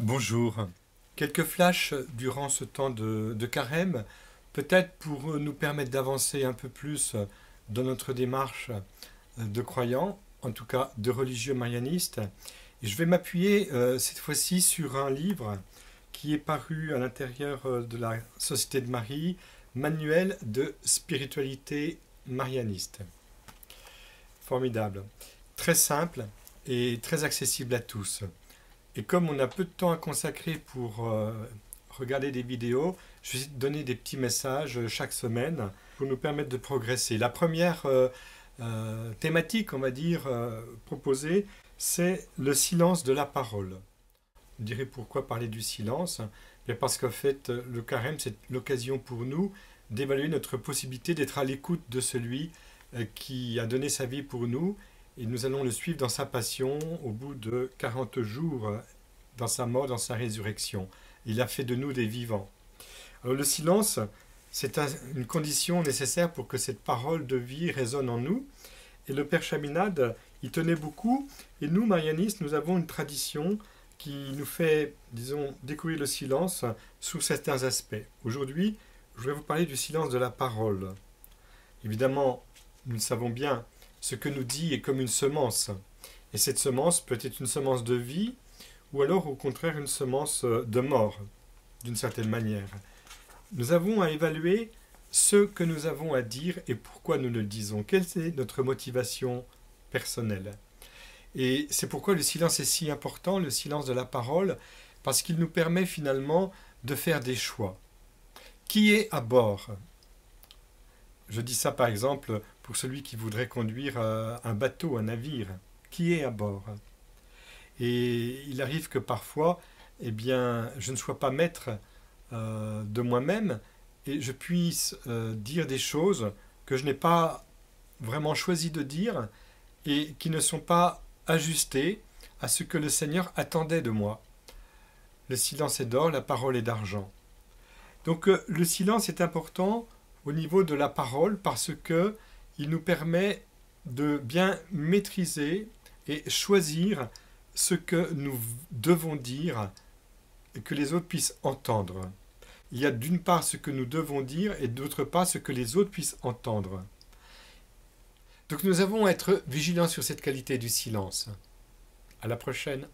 Bonjour. Quelques flashs durant ce temps de carême, peut-être pour nous permettre d'avancer un peu plus dans notre démarche de croyants, en tout cas de religieux marianistes. Et je vais m'appuyer cette fois-ci sur un livre qui est paru à l'intérieur de la Société de Marie, Manuel de spiritualité marianiste. Formidable. Très simple et très accessible à tous. Et comme on a peu de temps à consacrer pour regarder des vidéos, je vais donner des petits messages chaque semaine pour nous permettre de progresser. La première thématique, on va dire, proposée, c'est le silence de la parole. Vous direz pourquoi parler du silence? Bien parce qu'en fait, le carême, c'est l'occasion pour nous d'évaluer notre possibilité d'être à l'écoute de celui qui a donné sa vie pour nous. Et nous allons le suivre dans sa passion au bout de 40 jours, dans sa mort, dans sa résurrection. Il a fait de nous des vivants. Alors le silence, c'est une condition nécessaire pour que cette parole de vie résonne en nous. Et le Père Chaminade y tenait beaucoup. Et nous, marianistes, nous avons une tradition qui nous fait, disons, découvrir le silence sous certains aspects. Aujourd'hui, je vais vous parler du silence de la parole. Évidemment, nous le savons bien, ce que nous dit est comme une semence. Et cette semence peut être une semence de vie, ou alors au contraire une semence de mort, d'une certaine manière. Nous avons à évaluer ce que nous avons à dire et pourquoi nous le disons. Quelle est notre motivation personnelle? Et c'est pourquoi le silence est si important, le silence de la parole, parce qu'il nous permet finalement de faire des choix. Qui est à bord? Je dis ça par exemple pour celui qui voudrait conduire un bateau, un navire. Qui est à bord? Et il arrive que parfois, eh bien, je ne sois pas maître de moi-même et je puisse dire des choses que je n'ai pas vraiment choisi de dire et qui ne sont pas ajustées à ce que le Seigneur attendait de moi. Le silence est d'or, la parole est d'argent. Donc le silence est important au niveau de la parole parce que il nous permet de bien maîtriser et choisir ce que nous devons dire et que les autres puissent entendre. Il y a d'une part ce que nous devons dire et d'autre part ce que les autres puissent entendre. Donc nous avons à être vigilants sur cette qualité du silence. À la prochaine.